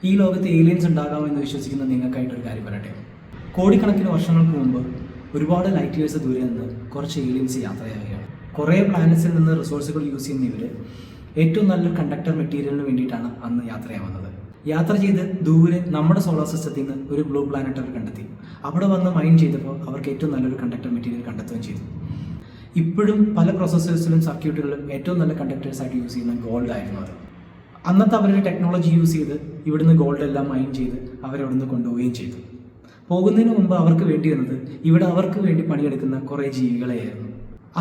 ഈ ലോകത്ത് ഏലിയൻസ് ഉണ്ടാകാമെന്ന് വിശ്വസിക്കുന്ന നിങ്ങൾക്കായിട്ടൊരു കാര്യം പറയട്ടെ. കോടിക്കണക്കിന് വർഷങ്ങൾക്ക് മുമ്പ് ഒരുപാട് ലൈറ്റ് ഇയേഴ്സ് ദൂരെ നിന്ന് കുറച്ച് ഏലിയൻസ് യാത്രയാവുകയാണ്. കുറേ പ്ലാനറ്റ്സിൽ നിന്ന് റിസോഴ്സുകൾ യൂസ് ചെയ്യുന്ന ഇവർ ഏറ്റവും നല്ലൊരു കണ്ടക്ടർ മെറ്റീരിയലിന് വേണ്ടിയിട്ടാണ് അന്ന് യാത്രയാവുന്നത്. യാത്ര ചെയ്ത് ദൂരെ നമ്മുടെ സോളാർ സിസ്റ്റത്തിൽ നിന്ന് ഒരു ബ്ലൂ പ്ലാനറ്റ് അവർ കണ്ടെത്തി. അവിടെ വന്ന് മൈൻ ചെയ്തപ്പോൾ അവർക്ക് ഏറ്റവും നല്ലൊരു കണ്ടക്ടർ മെറ്റീരിയൽ കണ്ടെത്തുകയും ചെയ്തു. ഇപ്പോഴും പല പ്രോസസ്സേഴ്സിലും സർക്യൂട്ടുകളിലും ഏറ്റവും നല്ല കണ്ടക്ടേഴ്സായിട്ട് യൂസ് ചെയ്യുന്ന ഗോൾഡ് ആയിരുന്നു അത്. അന്നത്തെ അവരുടെ ടെക്നോളജി യൂസ് ചെയ്ത് ഇവിടുന്ന് ഗോൾഡ് എല്ലാം മൈൻ ചെയ്ത് അവരവിടുന്ന് കൊണ്ടുപോവുകയും ചെയ്തു. പോകുന്നതിന് മുമ്പ് അവർക്ക് വേണ്ടി വന്നത് ഇവിടെ അവർക്ക് വേണ്ടി പണിയെടുക്കുന്ന കുറേ ജീവികളെയായിരുന്നു.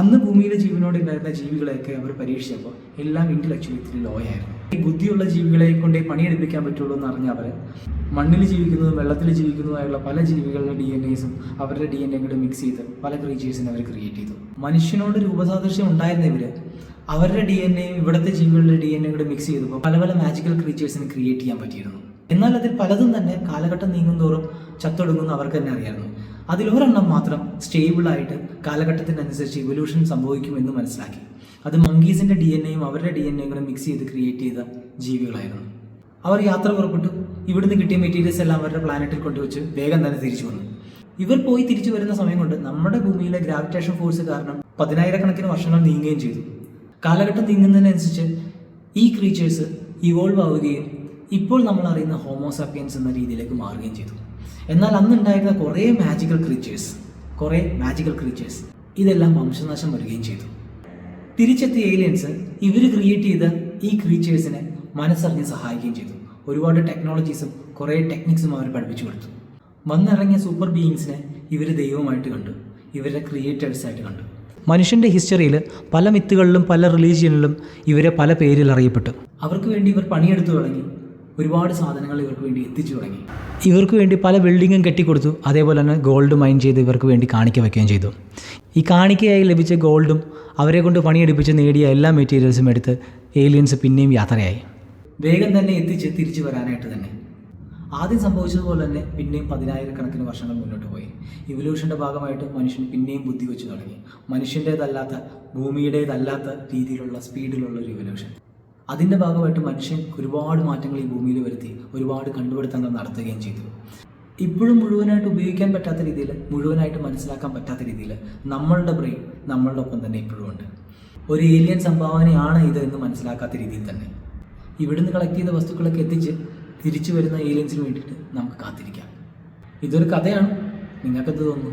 അന്ന് ഭൂമിയിലെ ജീവനോട് ഉണ്ടായിരുന്ന ജീവികളെയൊക്കെ അവർ പരീക്ഷിച്ചപ്പോൾ എല്ലാം ഇന്റലക്ച്വലി ഇത്തിരി ലോ ആയിരുന്നു. ഈ ബുദ്ധിയുള്ള ജീവികളെ കൊണ്ടേ പണിയെടുപ്പിക്കാൻ പറ്റുള്ളൂ എന്ന് അറിഞ്ഞ അവർ മണ്ണിൽ ജീവിക്കുന്നതും വെള്ളത്തിൽ ജീവിക്കുന്നതുമായുള്ള പല ജീവികളുടെ DNAസും അവരുടെ DNA കൂടെ മിക്സ് ചെയ്ത് പല ക്രീച്ചേഴ്സിനെ അവർ ക്രിയേറ്റ് ചെയ്തു. മനുഷ്യനോട് രൂപസാദൃശ്യം ഉണ്ടായിരുന്ന ഇവർ അവരുടെ DNAയും ഇവിടുത്തെ ജീവികളുടെ DNA കൂടെ മിക്സ് ചെയ്തപ്പോൾ പല പല മാജിക്കൽ ക്രീച്ചേഴ്സിനെ ക്രിയേറ്റ് ചെയ്യാൻ പറ്റിയിരുന്നു. എന്നാൽ അതിൽ പലതും തന്നെ കാലഘട്ടം നീങ്ങുന്തോറും ചത്തൊടുങ്ങുന്ന അവർക്ക് തന്നെ അറിയായിരുന്നു. അതിലൊരെണ്ണം മാത്രം സ്റ്റേബിളായിട്ട് കാലഘട്ടത്തിനനുസരിച്ച് ഇവല്യൂഷൻ സംഭവിക്കുമെന്ന് മനസ്സിലാക്കി. അത് മങ്കീസിൻ്റെ DNAയും അവരുടെ DNAയും കൂടെ മിക്സ് ചെയ്ത് ക്രിയേറ്റ് ചെയ്ത ജീവികളായിരുന്നു. അവർ യാത്ര പുറപ്പെട്ടു. ഇവിടുന്ന് കിട്ടിയ മെറ്റീരിയൽസ് എല്ലാം അവരുടെ പ്ലാനറ്റിൽ കൊണ്ടുവച്ച് വേഗം തന്നെ തിരിച്ചു വന്നു. ഇവർ പോയി തിരിച്ചു വരുന്ന സമയം കൊണ്ട് നമ്മുടെ ഭൂമിയിലെ ഗ്രാവിറ്റേഷൻ ഫോഴ്സ് കാരണം 10,000-കണക്കിന് വർഷങ്ങൾ നീങ്ങുകയും ചെയ്തു. കാലഘട്ടം നീങ്ങുന്നതിനനുസരിച്ച് ഈ ക്രീച്ചേഴ്സ് ഇവോൾവ് ആവുകയും ഇപ്പോൾ നമ്മൾ അറിയുന്ന ഹോമോസാപ്പിയൻസ് എന്ന രീതിയിലേക്ക് മാറുകയും ചെയ്തു. എന്നാൽ അന്നുണ്ടായിരുന്ന കുറേ മാജിക്കൽ ക്രീച്ചേഴ്സ് ഇതെല്ലാം വംശനാശം വരികയും ചെയ്തു. തിരിച്ചെത്തിയ ഏലിയൻസ് ഇവർ ക്രിയേറ്റ് ചെയ്ത ഈ ക്രീച്ചേഴ്സിനെ മനസ്സറിഞ്ഞ് സഹായിക്കുകയും ചെയ്തു. ഒരുപാട് ടെക്നോളജീസും കുറേ ടെക്നിക്സും അവർ പഠിപ്പിച്ചു കൊടുത്തു. വന്നിറങ്ങിയ സൂപ്പർ ബീയിങ്സിനെ ഇവർ ദൈവമായിട്ട് കണ്ടു, ഇവരുടെ ക്രിയേറ്റേഴ്സായിട്ട് കണ്ടു. മനുഷ്യൻ്റെ ഹിസ്റ്ററിയിൽ പല മിത്തുകളിലും പല റിലീജിയനിലും ഇവരെ പല പേരിൽ അറിയപ്പെട്ടു. അവർക്ക് വേണ്ടി ഇവർ പണിയെടുത്തു തുടങ്ങി. ഒരുപാട് സാധനങ്ങൾ ഇവർക്ക് വേണ്ടി എത്തിച്ചു തുടങ്ങി. ഇവർക്ക് വേണ്ടി പല ബിൽഡിങ്ങും കെട്ടിക്കൊടുത്തു. അതേപോലെ തന്നെ ഗോൾഡ് മൈൻ ചെയ്ത് ഇവർക്ക് വേണ്ടി കാണിക്ക വയ്ക്കുകയും ചെയ്തു. ഈ കാണിക്കയായി ലഭിച്ച ഗോൾഡും അവരെ കൊണ്ട് പണിയെടുപ്പിച്ച് നേടിയ എല്ലാ മെറ്റീരിയൽസും എടുത്ത് ഏലിയൻസ് പിന്നെയും യാത്രയായി. വേഗം തന്നെ എത്തിച്ച് തിരിച്ചു വരാനായിട്ട് തന്നെ. ആദ്യം സംഭവിച്ചതുപോലെ തന്നെ പിന്നെയും 10,000-കണക്കിന് വർഷങ്ങൾ മുന്നോട്ട് പോയി. ഇവല്യൂഷൻ്റെ ഭാഗമായിട്ട് മനുഷ്യൻ പിന്നെയും ബുദ്ധി വെച്ച് തുടങ്ങി. മനുഷ്യൻ്റേതല്ലാത്ത ഭൂമിയുടേതല്ലാത്ത രീതിയിലുള്ള സ്പീഡിലുള്ള ഒരു ഇവല്യൂഷൻ. അതിൻ്റെ ഭാഗമായിട്ട് മനുഷ്യൻ ഒരുപാട് മാറ്റങ്ങൾ ഈ ഭൂമിയിൽ വരുത്തി ഒരുപാട് കണ്ടുപിടുത്തങ്ങൾ നടത്തുകയും ചെയ്തു. ഇപ്പോഴും മുഴുവനായിട്ട് ഉപയോഗിക്കാൻ പറ്റാത്ത രീതിയിൽ, മുഴുവനായിട്ട് മനസ്സിലാക്കാൻ പറ്റാത്ത രീതിയിൽ നമ്മളുടെ ബ്രെയിൻ നമ്മളുടെ ഒപ്പം തന്നെ ഇപ്പോഴും ഉണ്ട്. ഒരു ഏലിയൻ സംഭാവനയാണ് ഇത് എന്ന് മനസ്സിലാക്കാത്ത രീതിയിൽ തന്നെ ഇവിടുന്ന് കളക്ട് ചെയ്ത വസ്തുക്കളൊക്കെ എത്തിച്ച് തിരിച്ചു വരുന്ന ഏലിയൻസിന് വേണ്ടിയിട്ട് നമുക്ക് കാത്തിരിക്കാം. ഇതൊരു കഥയാണ്. നിങ്ങൾക്കെന്ത് തോന്നുന്നു?